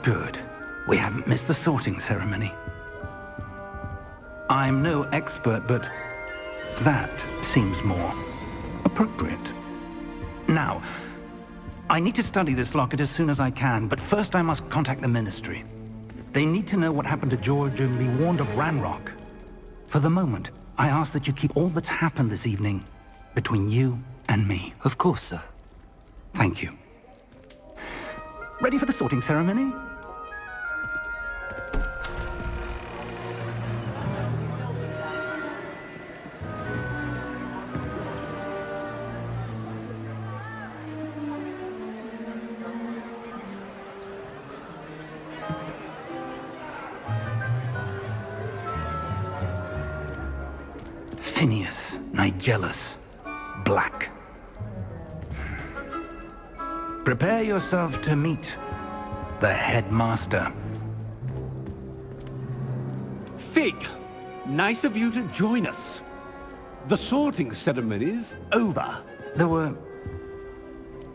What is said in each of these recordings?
Good. We haven't missed the sorting ceremony. I'm no expert, but that seems more appropriate. Now, I need to study this locket as soon as I can, but first I must contact the Ministry. They need to know what happened to George and be warned of Ranrock. For the moment, I ask that you keep all that's happened this evening between you and me. Of course, sir. Thank you. Ready for the sorting ceremony? Phineas, Nigellus, Black. Prepare yourself to meet the headmaster. Fig, nice of you to join us. The sorting ceremony's over. There were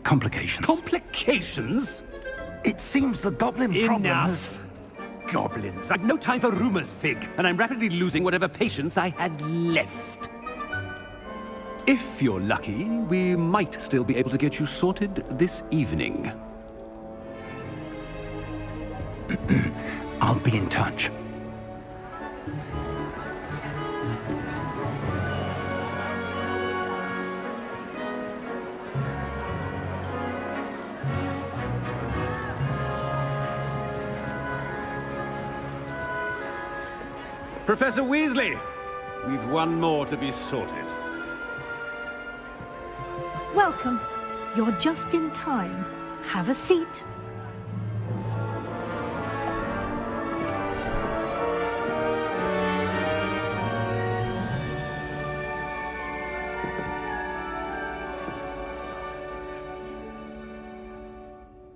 complications. Complications? It seems the goblin problem has... Enough! Goblins. I've no time for rumors, Fig, and I'm rapidly losing whatever patience I had left. If you're lucky, we might still be able to get you sorted this evening. I'll be in touch. Professor Weasley, we've one more to be sorted. Welcome. You're just in time. Have a seat.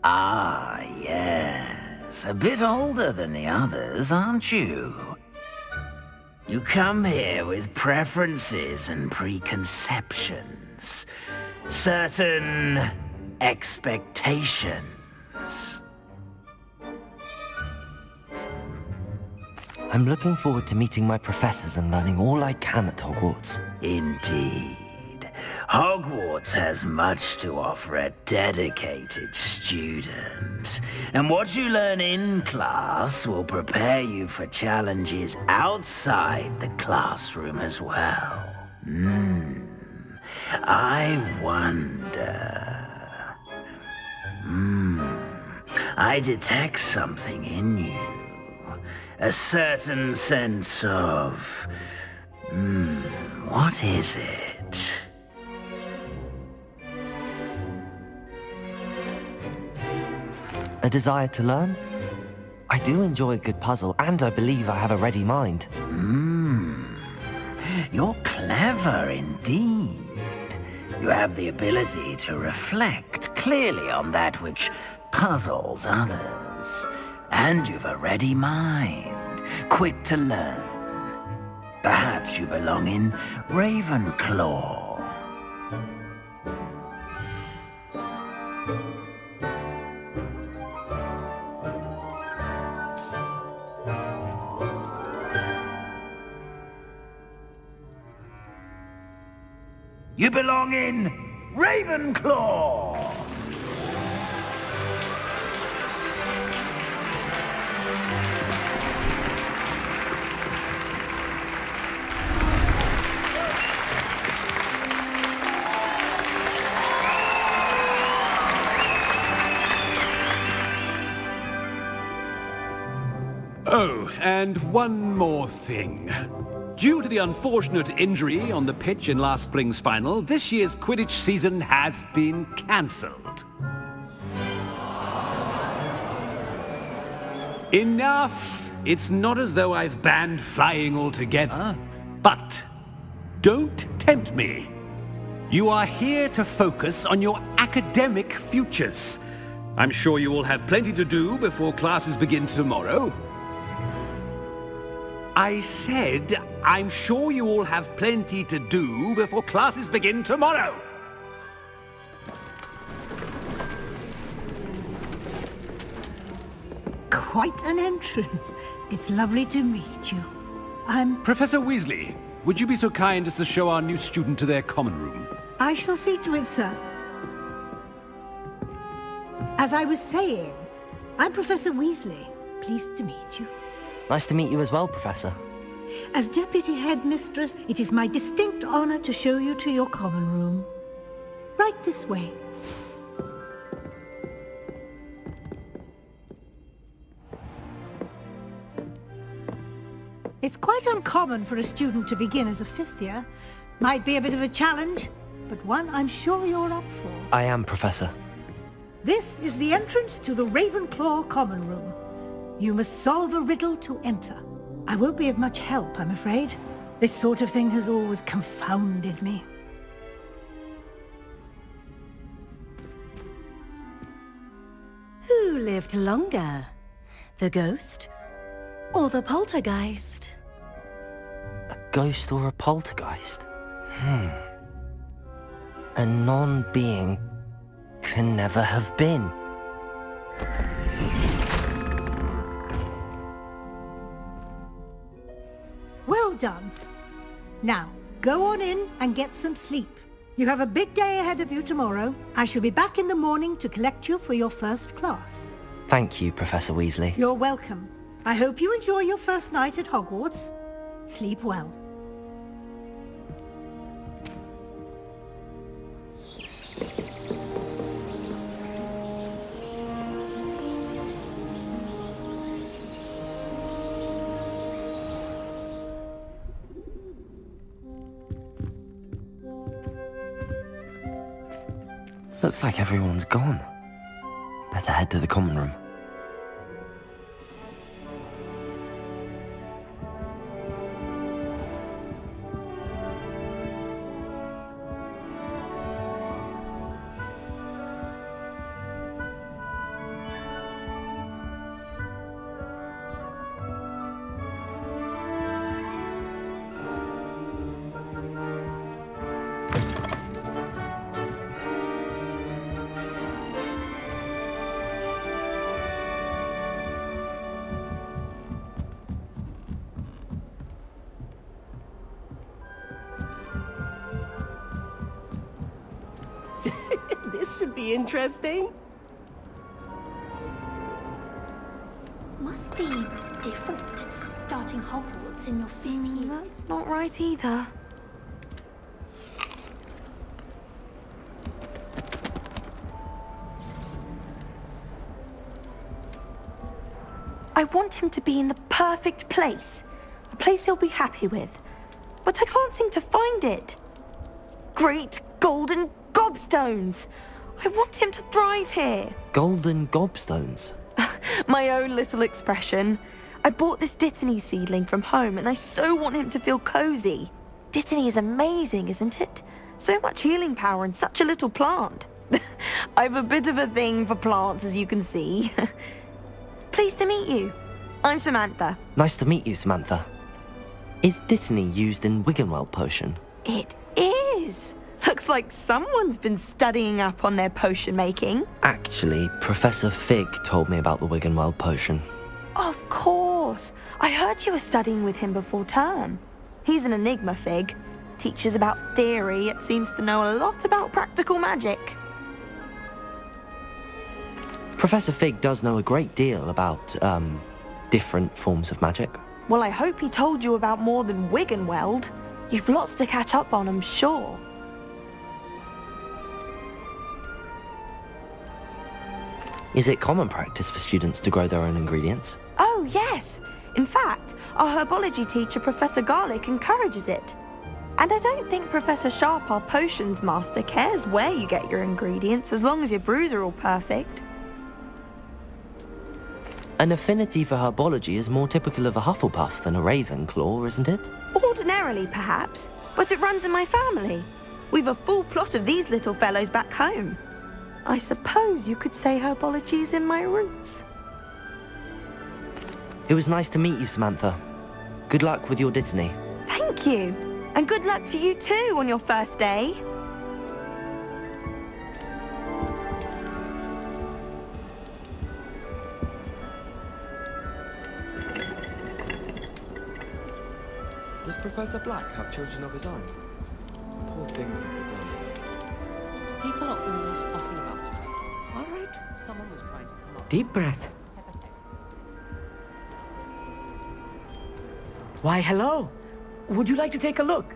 Ah, yes. A bit older than the others, aren't you? You come here with preferences and preconceptions. Certain expectations. I'm looking forward to meeting my professors and learning all I can at Hogwarts. Indeed. Hogwarts has much to offer a dedicated student. And what you learn in class will prepare you for challenges outside the classroom as well. I wonder... I detect something in you. A certain sense of... what is it? A desire to learn? I do enjoy a good puzzle, and I believe I have a ready mind. You're clever indeed. You have the ability to reflect clearly on that which puzzles others. And you've a ready mind, quick to learn. Perhaps you belong in Ravenclaw. You belong in Ravenclaw! Oh, and one more thing. Due to the unfortunate injury on the pitch in last spring's final, this year's Quidditch season has been cancelled. Enough! It's not as though I've banned flying altogether, but don't tempt me. You are here to focus on your academic futures. I'm sure you will have plenty to do before classes begin tomorrow. I said, I'm sure you all have plenty to do before classes begin tomorrow. quite an entrance. It's lovely to meet you. Professor Weasley, would you be so kind as to show our new student to their common room? I shall see to it, sir. As I was saying, I'm Professor Weasley. Pleased to meet you. Nice to meet you as well, Professor. As Deputy Headmistress, it is my distinct honor to show you to your common room. Right this way. It's quite uncommon for a student to begin as a fifth year. Might be a bit of a challenge, but one I'm sure you're up for. I am, Professor. This is the entrance to the Ravenclaw common room. You must solve a riddle to enter. I won't be of much help, I'm afraid. This sort of thing has always confounded me. Who lived longer? The ghost or the poltergeist? A ghost or a poltergeist? A non-being can never have been. Well done. Now, go on in and get some sleep. You have a big day ahead of you tomorrow. I shall be back in the morning to collect you for your first class. Thank you, Professor Weasley. You're welcome. I hope you enjoy your first night at Hogwarts. Sleep well. Looks like everyone's gone. Better head to the common room. This should be interesting. Must be different, starting Hogwarts in your 5th year. That's not right either. I want him to be in the perfect place. A place he'll be happy with. But I can't seem to find it. Great golden gobstones! I want him to thrive here. Golden gobstones? My own little expression. I bought this Dittany seedling from home and I so want him to feel cozy. Dittany is amazing, isn't it? So much healing power in such a little plant. I've a bit of a thing for plants, as you can see. Pleased to meet you. I'm Samantha. Nice to meet you, Samantha. Is Dittany used in Wiggenweld potion? It is. Looks like someone's been studying up on their potion making. Actually, Professor Fig told me about the Wiggenweld potion. Of course. I heard you were studying with him before term. He's an enigma, Fig. Teaches about theory, yet seems to know a lot about practical magic. Professor Fig does know a great deal about, different forms of magic. Well, I hope he told you about more than Wiggenweld. You've lots to catch up on, I'm sure. Is it common practice for students to grow their own ingredients? Oh, yes. In fact, our herbology teacher, Professor Garlick, encourages it. And I don't think Professor Sharp, our potions master, cares where you get your ingredients, as long as your brews are all perfect. An affinity for herbology is more typical of a Hufflepuff than a Ravenclaw, isn't it? Ordinarily, perhaps, but it runs in my family. We've a full plot of these little fellows back home. I suppose you could say herbology is in my roots. It was nice to meet you, Samantha. Good luck with your Dittany. Thank you. And good luck to you too on your first day. Does Professor Black have children of his own? Poor things have they done. People are always fussing about her. All right, someone was trying to come up. Deep breath. Why, hello. Would you like to take a look?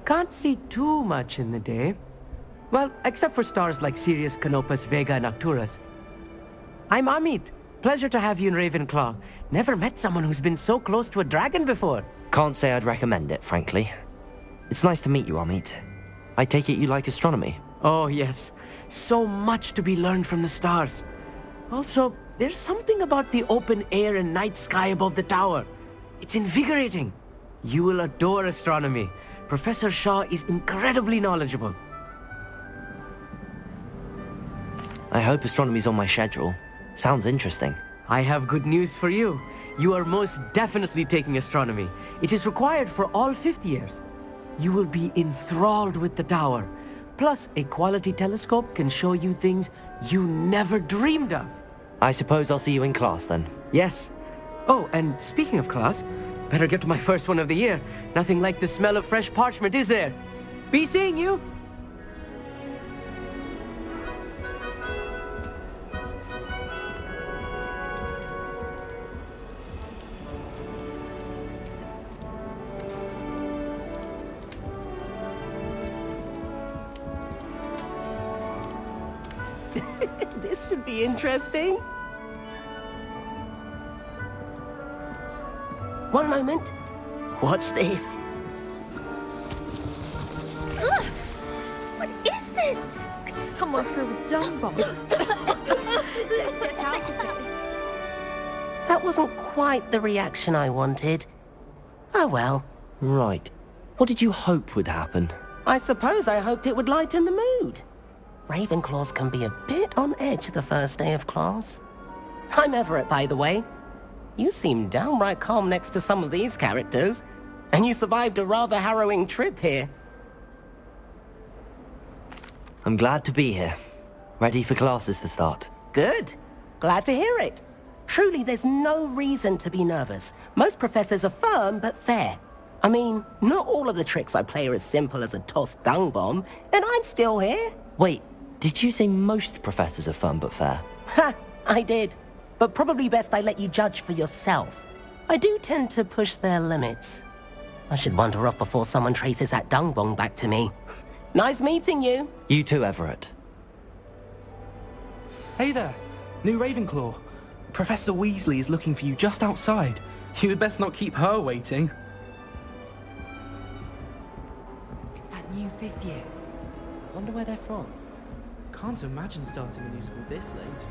Can't see too much in the day. Well, except for stars like Sirius, Canopus, Vega, and Arcturus. I'm Amit. Pleasure to have you in Ravenclaw. Never met someone who's been so close to a dragon before. Can't say I'd recommend it, frankly. It's nice to meet you, Amit. I take it you like astronomy? Oh, yes. So much to be learned from the stars. Also, there's something about the open air and night sky above the tower. It's invigorating. You will adore astronomy. Professor Shaw is incredibly knowledgeable. I hope astronomy's on my schedule. Sounds interesting. I have good news for you. You are most definitely taking astronomy. It is required for all 5th years. You will be enthralled with the tower. Plus, a quality telescope can show you things you never dreamed of. I suppose I'll see you in class then. Yes. Oh, and speaking of class, better get to my first one of the year. Nothing like the smell of fresh parchment, is there? Be seeing you! This should be interesting. One moment. Watch this. Ugh! What is this? Someone threw a dung bomb. Let's get out of here. That wasn't quite the reaction I wanted. Oh well. Right. What did you hope would happen? I suppose I hoped it would lighten the mood. Ravenclaws can be a bit on edge the first day of class. I'm Everett, by the way. You seem downright calm next to some of these characters, and you survived a rather harrowing trip here. I'm glad to be here. Ready for classes to start. Good. Glad to hear it. Truly, there's no reason to be nervous. Most professors are firm but fair. I mean, not all of the tricks I play are as simple as a tossed dung bomb, and I'm still here. Wait, did you say most professors are fun but fair? Ha! I did. But probably best I let you judge for yourself. I do tend to push their limits. I should wander off before someone traces that dung bomb back to me. Nice meeting you. You too, Everett. Hey there, new Ravenclaw. Professor Weasley is looking for you just outside. You had best not keep her waiting. It's that new 5th year. Wonder where they're from. Can't imagine starting a new school this late.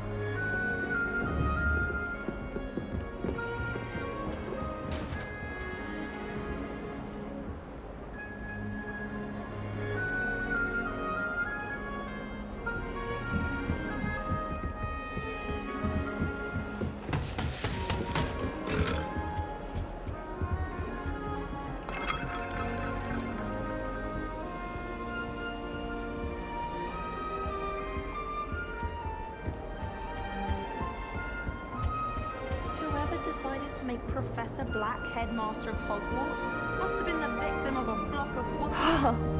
Whoever decided to make Professor Black headmaster of Hogwarts must have been the victim of a flock of wolves.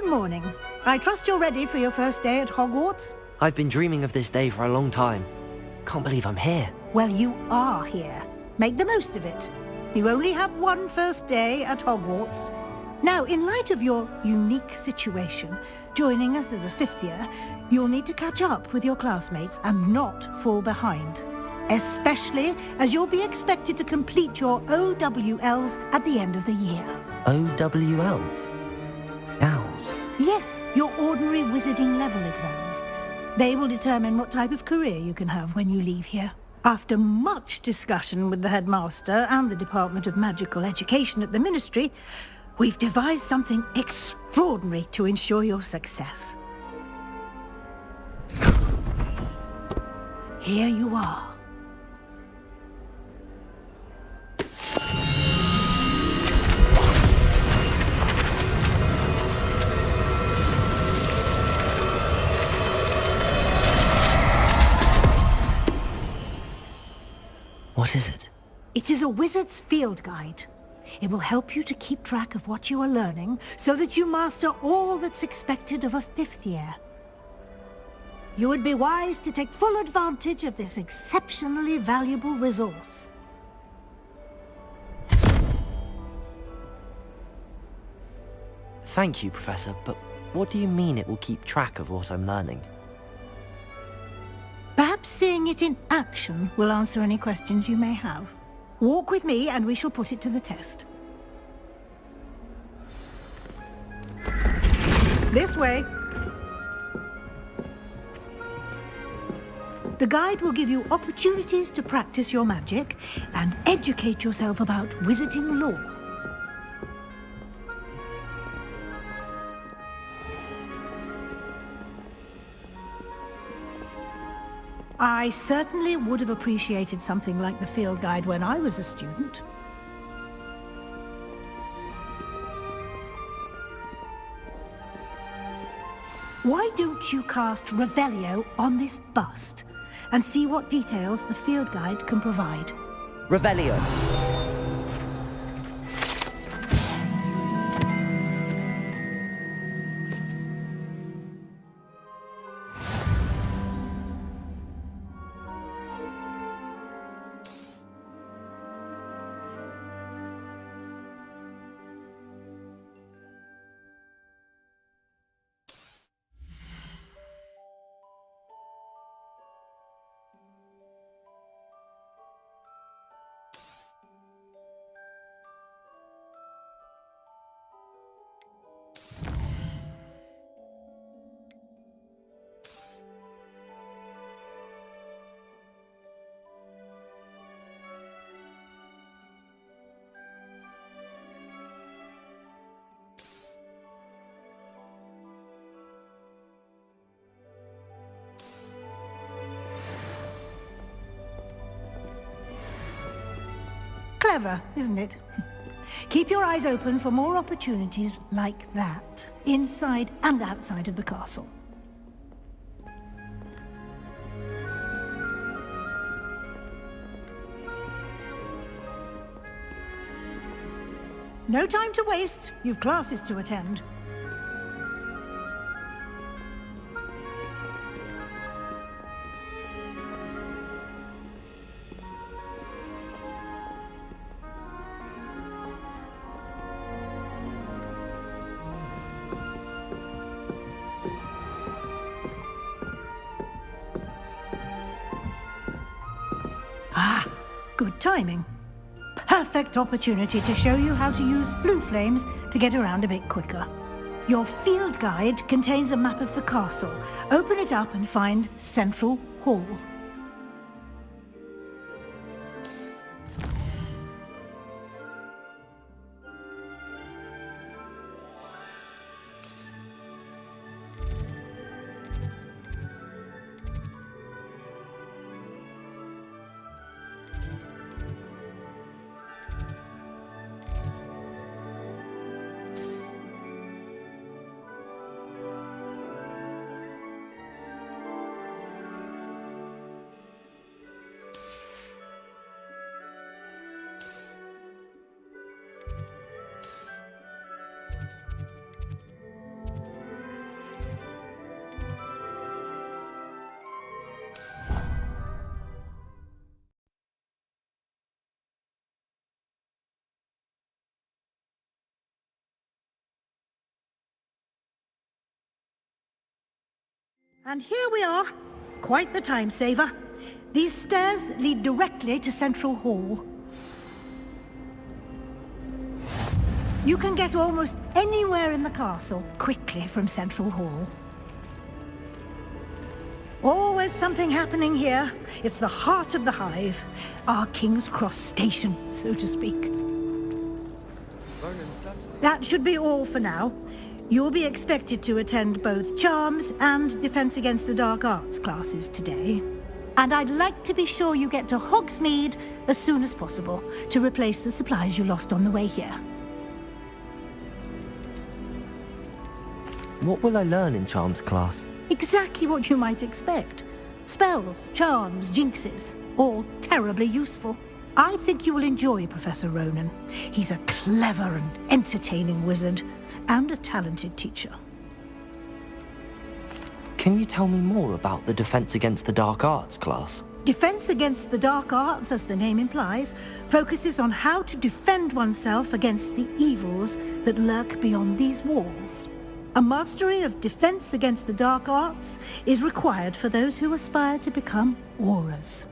Good morning. I trust you're ready for your first day at Hogwarts? I've been dreaming of this day for a long time. Can't believe I'm here. Well, you are here. Make the most of it. You only have one first day at Hogwarts. Now, in light of your unique situation, joining us as a fifth year, you'll need to catch up with your classmates and not fall behind. Especially as you'll be expected to complete your OWLs at the end of the year. OWLs? Owls? Yes, your ordinary wizarding level exams. They will determine what type of career you can have when you leave here. After much discussion with the headmaster and the Department of Magical Education at the Ministry, we've devised something extraordinary to ensure your success. Here you are. What is it? It is a wizard's field guide. It will help you to keep track of what you are learning so that you master all that's expected of a fifth year. You would be wise to take full advantage of this exceptionally valuable resource. Thank you, Professor, but what do you mean it will keep track of what I'm learning? Perhaps seeing it in action will answer any questions you may have. Walk with me and we shall put it to the test. This way. The guide will give you opportunities to practice your magic and educate yourself about wizarding lore. I certainly would have appreciated something like the field guide when I was a student. Why don't you cast Revelio on this bust and see what details the field guide can provide? Revelio. Clever, isn't it? Keep your eyes open for more opportunities like that, inside and outside of the castle. No time to waste. You've classes to attend. Good timing. Perfect opportunity to show you how to use flue flames to get around a bit quicker. Your field guide contains a map of the castle. Open it up and find Central Hall. And here we are. Quite the time saver. These stairs lead directly to Central Hall. You can get almost anywhere in the castle quickly from Central Hall. Always something happening here. It's the heart of the hive. Our King's Cross station, so to speak. That should be all for now. You'll be expected to attend both Charms and Defense Against the Dark Arts classes today. And I'd like to be sure you get to Hogsmeade as soon as possible to replace the supplies you lost on the way here. What will I learn in Charms class? Exactly what you might expect. Spells, charms, jinxes, all terribly useful. I think you will enjoy Professor Ronan. He's a clever and entertaining wizard, and a talented teacher. Can you tell me more about the Defense Against the Dark Arts class? Defense Against the Dark Arts, as the name implies, focuses on how to defend oneself against the evils that lurk beyond these walls. A mastery of Defense Against the Dark Arts is required for those who aspire to become auras.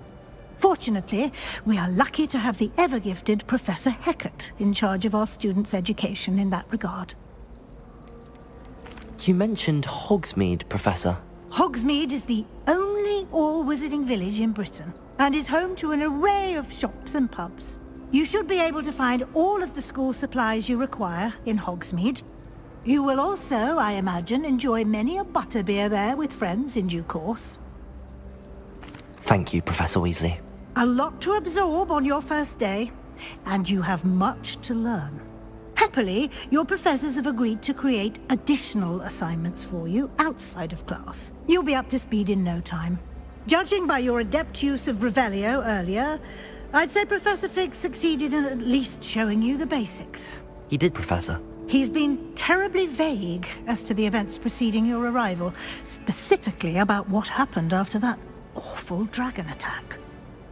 Fortunately, we are lucky to have the ever-gifted Professor Hecat in charge of our students' education in that regard. You mentioned Hogsmeade, Professor. Hogsmeade is the only all-wizarding village in Britain, and is home to an array of shops and pubs. You should be able to find all of the school supplies you require in Hogsmeade. You will also, I imagine, enjoy many a butterbeer there with friends in due course. Thank you, Professor Weasley. A lot to absorb on your first day, and you have much to learn. Happily, your professors have agreed to create additional assignments for you outside of class. You'll be up to speed in no time. Judging by your adept use of Revelio earlier, I'd say Professor Fig succeeded in at least showing you the basics. He did, Professor. He's been terribly vague as to the events preceding your arrival, specifically about what happened after that awful dragon attack.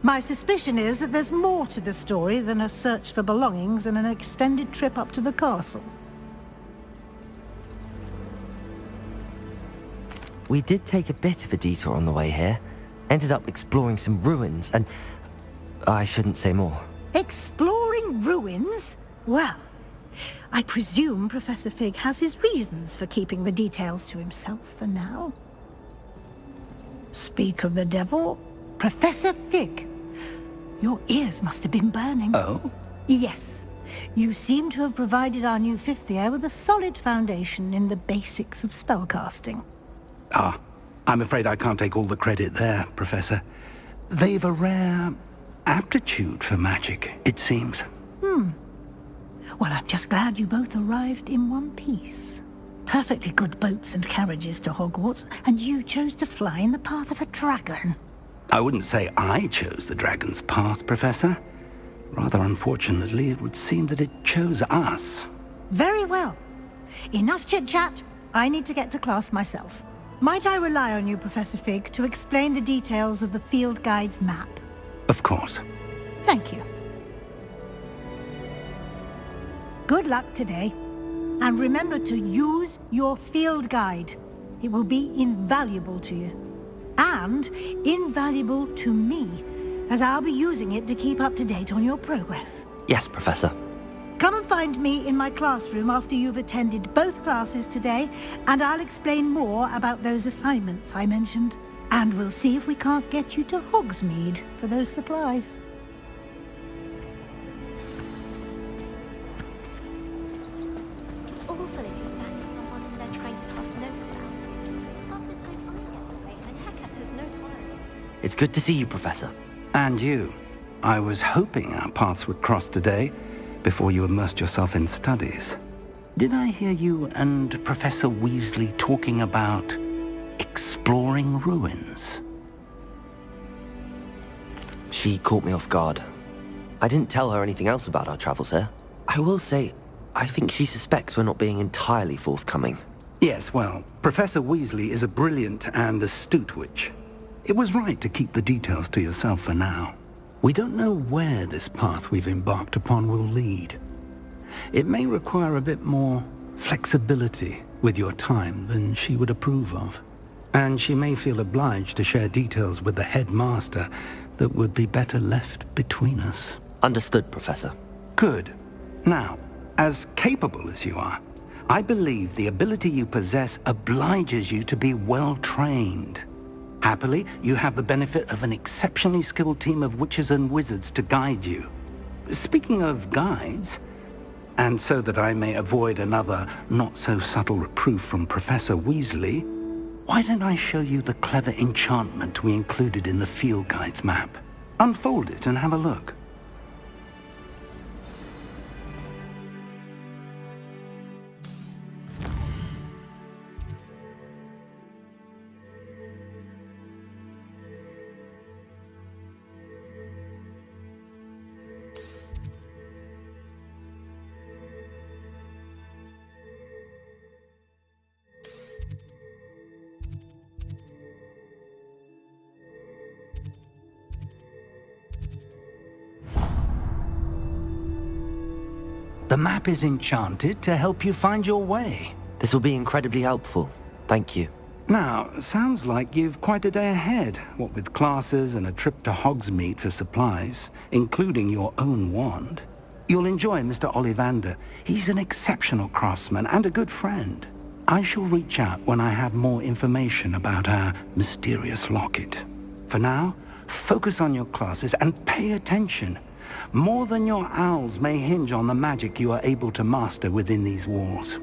My suspicion is that there's more to the story than a search for belongings and an extended trip up to the castle. We did take a bit of a detour on the way here. Ended up exploring some ruins and... I shouldn't say more. Exploring ruins? Well, I presume Professor Fig has his reasons for keeping the details to himself for now. Speak of the devil, Professor Fig. Your ears must have been burning. Oh? Yes. You seem to have provided our new fifth year with a solid foundation in the basics of spellcasting. Ah, I'm afraid I can't take all the credit there, Professor. They've a rare aptitude for magic, it seems. Well, I'm just glad you both arrived in one piece. Perfectly good boats and carriages to Hogwarts, and you chose to fly in the path of a dragon. I wouldn't say I chose the dragon's path, Professor. Rather unfortunately, it would seem that it chose us. Very well. Enough chit-chat. I need to get to class myself. Might I rely on you, Professor Fig, to explain the details of the field guide's map? Of course. Thank you. Good luck today. And remember to use your field guide. It will be invaluable to you. And invaluable to me, as I'll be using it to keep up to date on your progress. Yes, Professor. Come and find me in my classroom after you've attended both classes today, and I'll explain more about those assignments I mentioned. And we'll see if we can't get you to Hogsmeade for those supplies. It's awful if you're standing someone and they're trying to pass notes down. Half the time I get to play and Hecat has no tolerance. It's good to see you, Professor. And you. I was hoping our paths would cross today, before you immersed yourself in studies. Did I hear you and Professor Weasley talking about exploring ruins? She caught me off guard. I didn't tell her anything else about our travels here. I will say, I think she suspects we're not being entirely forthcoming. Yes, well, Professor Weasley is a brilliant and astute witch. It was right to keep the details to yourself for now. We don't know where this path we've embarked upon will lead. It may require a bit more flexibility with your time than she would approve of. And she may feel obliged to share details with the headmaster that would be better left between us. Understood, Professor. Good. Now, as capable as you are, I believe the ability you possess obliges you to be well-trained. Happily, you have the benefit of an exceptionally skilled team of witches and wizards to guide you. Speaking of guides, and so that I may avoid another not-so-subtle reproof from Professor Weasley, why don't I show you the clever enchantment we included in the field guide's map? Unfold it and have a look. The map is enchanted to help you find your way. This will be incredibly helpful. Thank you. Now, sounds like you've quite a day ahead, what with classes and a trip to Hogsmeade for supplies, including your own wand. You'll enjoy Mr. Ollivander. He's an exceptional craftsman and a good friend. I shall reach out when I have more information about our mysterious locket. For now, focus on your classes and pay attention. More than your owls may hinge on the magic you are able to master within these walls. This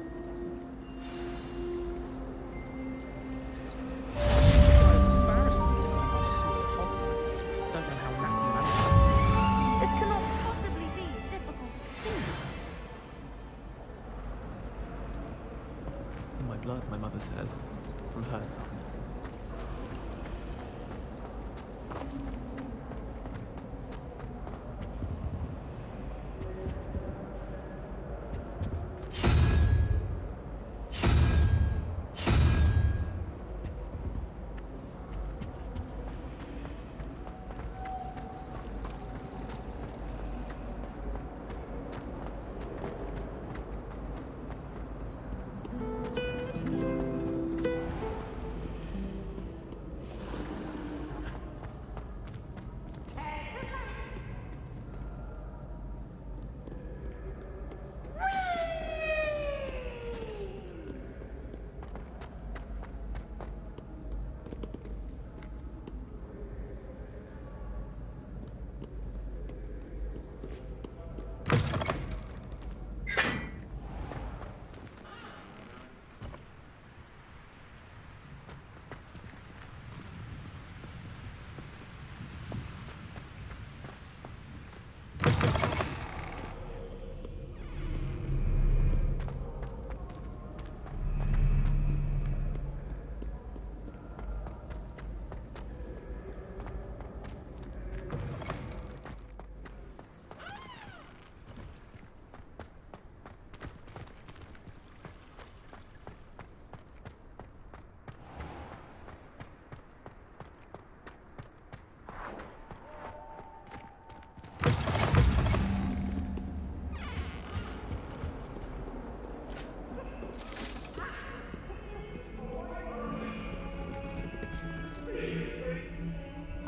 cannot possibly be as difficult as it seems. In my blood, my mother says. From her side.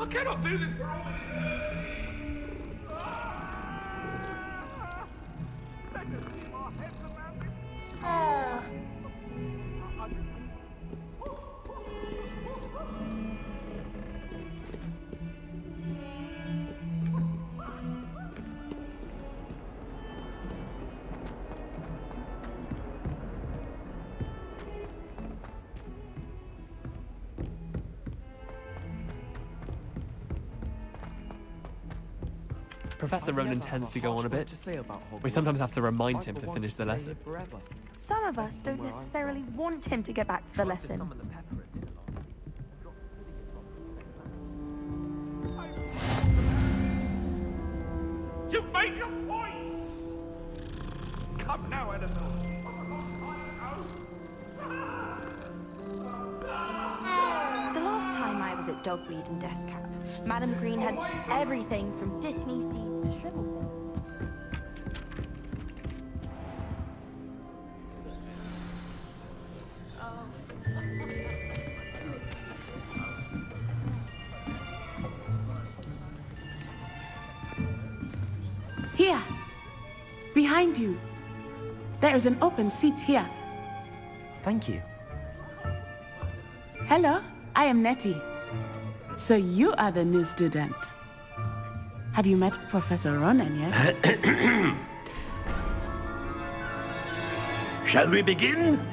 I cannot do this for all of Professor Ronan tends to go on a bit. We sometimes have to remind him to finish the lesson. Some of us don't necessarily want him to get back to the lesson. You make your point! Come now, Annabelle. The last time I was at Dogweed and Deathcap, Madam Green had everything from Dittany seeds to shriveled. Here. Behind you. There is an open seat here. Thank you. Hello, I am Nettie. So you are the new student. Have you met Professor Ronan yet? Shall we begin?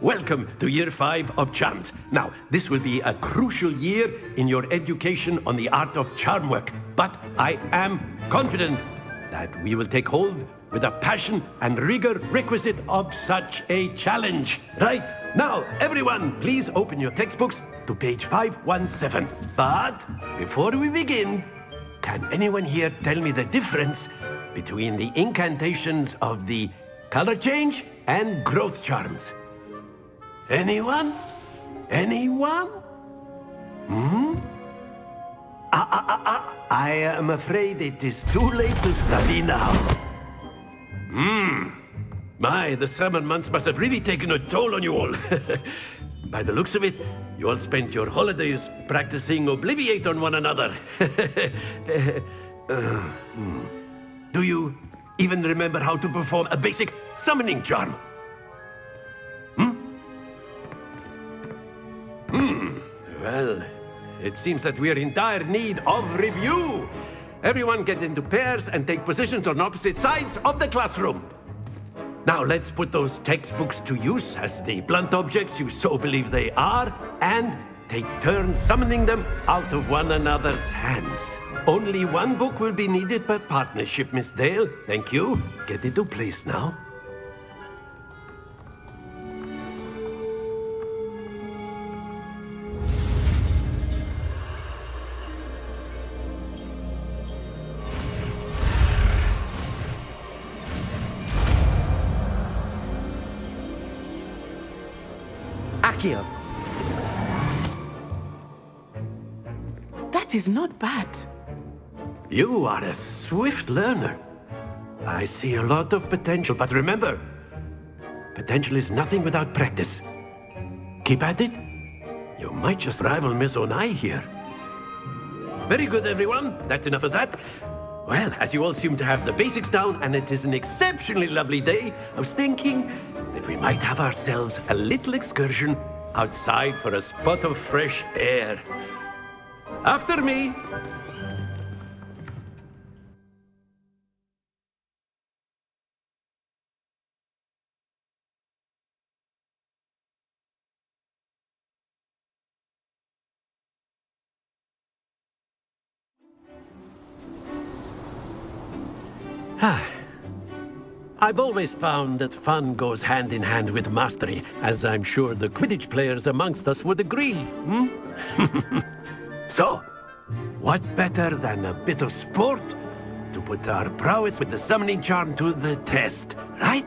Welcome to Year 5 of Charms. Now, this will be a crucial year in your education on the art of charm work, but I am confident that we will take hold with the passion and rigor requisite of such a challenge. Right, now, everyone, please open your textbooks to page 517. But before we begin, can anyone here tell me the difference between the incantations of the color change and growth charms? Anyone? Anyone? I am afraid it is too late to study now. My, the summer months must have really taken a toll on you all. By the looks of it, you all spent your holidays practicing Obliviate on one another. Do you even remember how to perform a basic summoning charm? Well, it seems that we are in dire need of review. Everyone get into pairs and take positions on opposite sides of the classroom. Now let's put those textbooks to use as the blunt objects you so believe they are, and take turns summoning them out of one another's hands. Only one book will be needed per partnership, Miss Dale. Thank you. Get into place now. Accio. That is not bad. You are a swift learner. I see a lot of potential, but remember, potential is nothing without practice. Keep at it. You might just rival Miss Onai here. Very good, everyone. That's enough of that. Well, as you all seem to have the basics down, and it is an exceptionally lovely day, I was thinking that we might have ourselves a little excursion outside for a spot of fresh air. After me. I've always found that fun goes hand in hand with mastery, as I'm sure the Quidditch players amongst us would agree, So, what better than a bit of sport to put our prowess with the summoning charm to the test, right?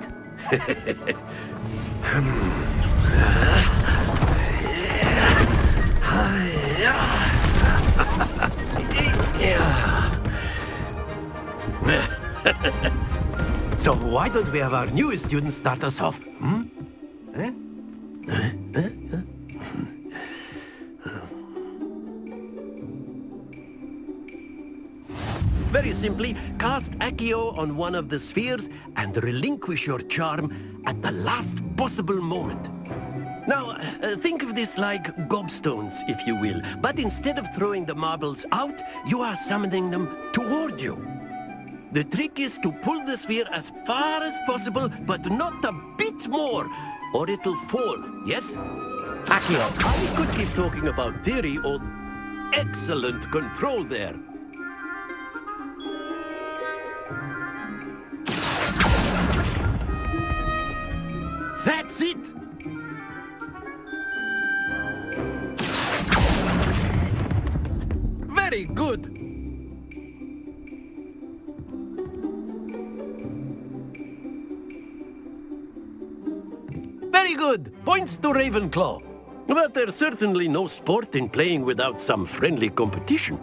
So why don't we have our newest student start us off? Very simply, cast Accio on one of the spheres and relinquish your charm at the last possible moment. Now, think of this like gobstones, if you will, but instead of throwing the marbles out, you are summoning them toward you. The trick is to pull the sphere as far as possible, but not a bit more, or it'll fall, yes? Accio, I could keep talking about theory or excellent control there. That's it! Very good! Very good! Points to Ravenclaw. But there's certainly no sport in playing without some friendly competition.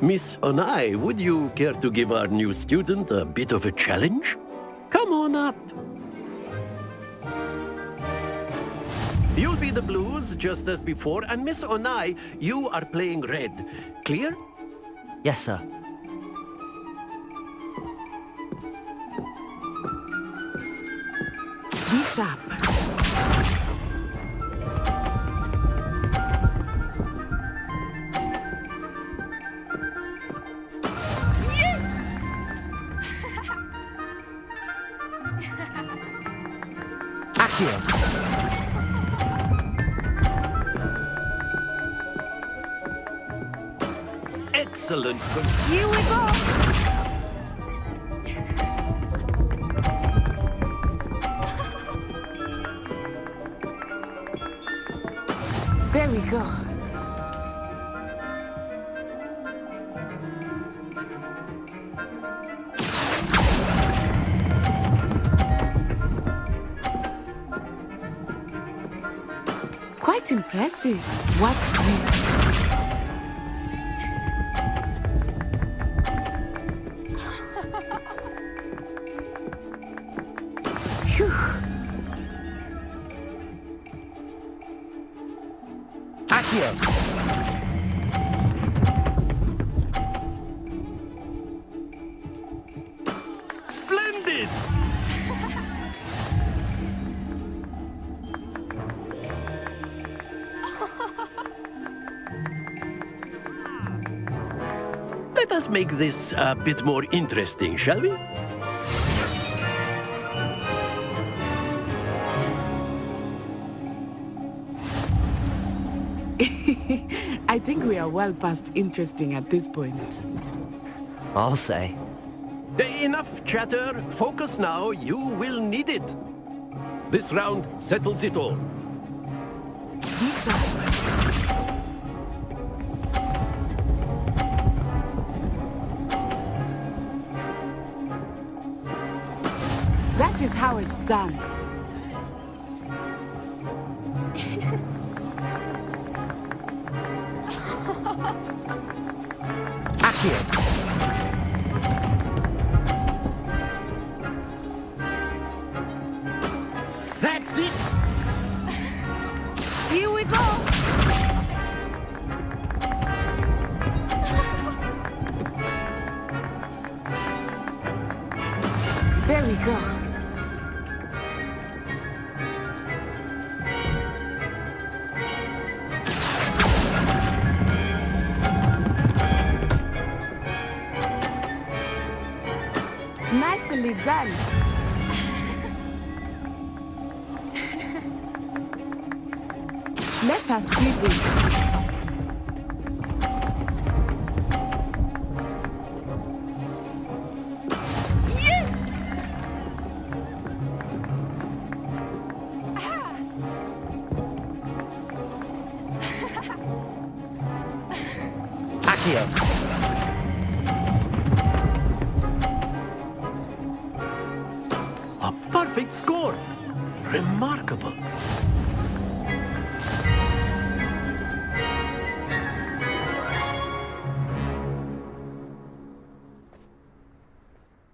Miss Onai, would you care to give our new student a bit of a challenge? Come on up. You'll be the blues, just as before, and Miss Onai, you are playing red. Clear? Yes, sir. Be sharp. Excellent. Here we go. There we go. Quite impressive. Watch this. Phew. Accio! Splendid! Let us make this a bit more interesting, shall we? I think we are well past interesting at this point. I'll say. Enough chatter. Focus now. You will need it. This round settles it all. Be sharp. That is how it's done. Accio! That's it! Here we go! There we go. Nicely done. Let us see this. Yes! Accio! A perfect score! Remarkable!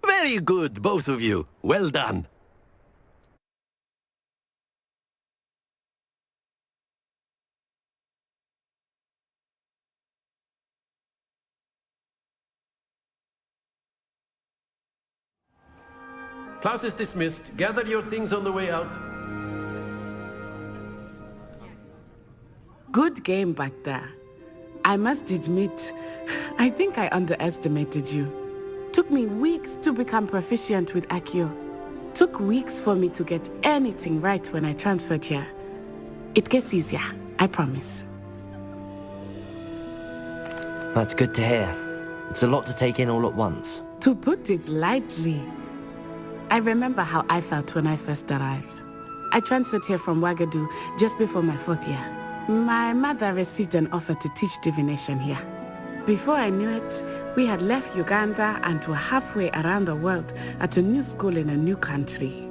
Very good, both of you. Well done. Class is dismissed. Gather your things on the way out. Good game back there. I must admit, I think I underestimated you. Took me weeks to become proficient with Accio. Took weeks for me to get anything right when I transferred here. It gets easier, I promise. That's good to hear. It's a lot to take in all at once. To put it lightly, I remember how I felt when I first arrived. I transferred here from Wagadu just before my 4th year. My mother received an offer to teach divination here. Before I knew it, we had left Uganda and were halfway around the world at a new school in a new country.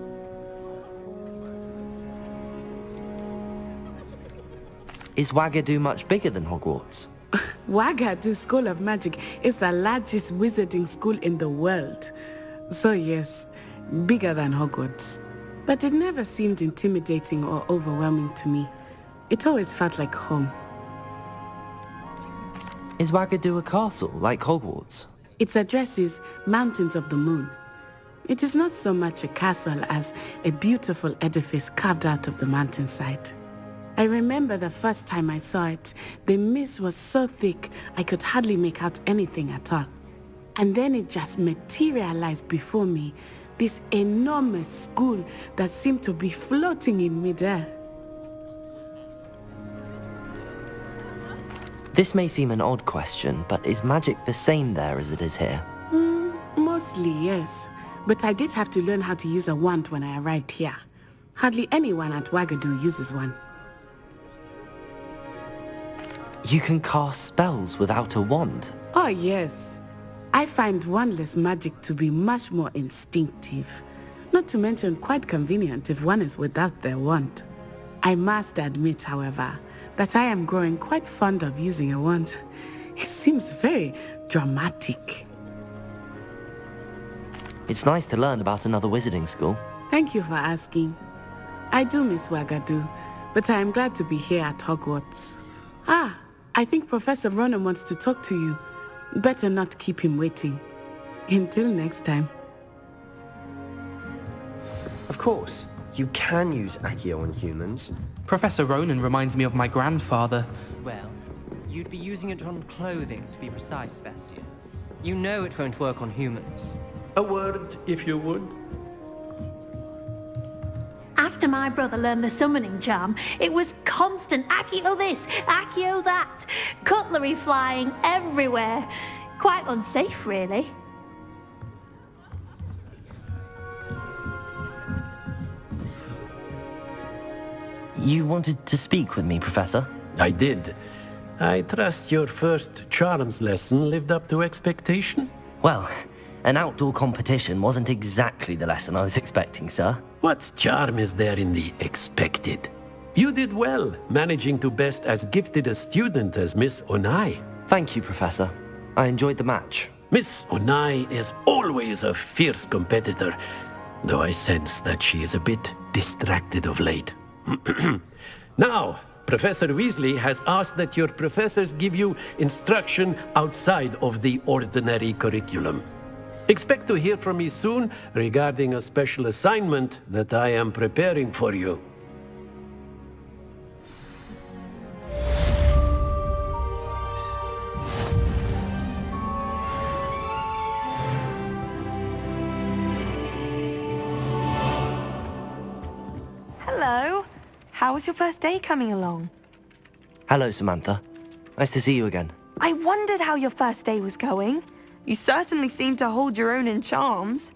Is Wagadu much bigger than Hogwarts? Wagadu School of Magic is the largest wizarding school in the world. So yes, bigger than Hogwarts. But it never seemed intimidating or overwhelming to me. It always felt like home. Is Wagadu a castle, like Hogwarts? Its address is Mountains of the Moon. It is not so much a castle as a beautiful edifice carved out of the mountainside. I remember the first time I saw it, the mist was so thick I could hardly make out anything at all. And then it just materialized before me, this enormous school that seemed to be floating in midair. This may seem an odd question, but is magic the same there as it is here? Mostly, yes. But I did have to learn how to use a wand when I arrived here. Hardly anyone at Wagadu uses one. You can cast spells without a wand? Oh, yes. I find wandless magic to be much more instinctive. Not to mention quite convenient if one is without their wand. I must admit, however, that I am growing quite fond of using a wand. It seems very dramatic. It's nice to learn about another wizarding school. Thank you for asking. I do miss Wagadu, but I am glad to be here at Hogwarts. Ah, I think Professor Ronan wants to talk to you. Better not keep him waiting. Until next time. Of course, you can use Accio on humans. Professor Ronan reminds me of my grandfather. Well, you'd be using it on clothing, to be precise, Bastian. You know it won't work on humans. A word, if you would. After my brother learned the summoning charm, it was constant Accio this, Accio that. Cutlery flying everywhere. Quite unsafe, really. You wanted to speak with me, Professor? I did. I trust your first charms lesson lived up to expectation? Well, an outdoor competition wasn't exactly the lesson I was expecting, sir. What charm is there in the expected? You did well, managing to best as gifted a student as Miss Onai. Thank you, Professor. I enjoyed the match. Miss Onai is always a fierce competitor, though I sense that she is a bit distracted of late. Now, Professor Weasley has asked that your professors give you instruction outside of the ordinary curriculum. Expect to hear from me soon regarding a special assignment that I am preparing for you. Hello. How was your first day coming along? Hello, Samantha. Nice to see you again. I wondered how your first day was going. You certainly seem to hold your own in charms.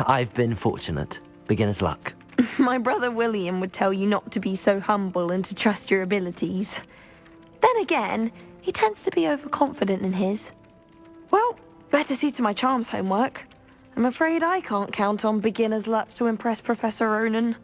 I've been fortunate. Beginner's luck. My brother William would tell you not to be so humble and to trust your abilities. Then again, he tends to be overconfident in his. Well, better see to my charms homework. I'm afraid I can't count on beginner's luck to impress Professor Ronan.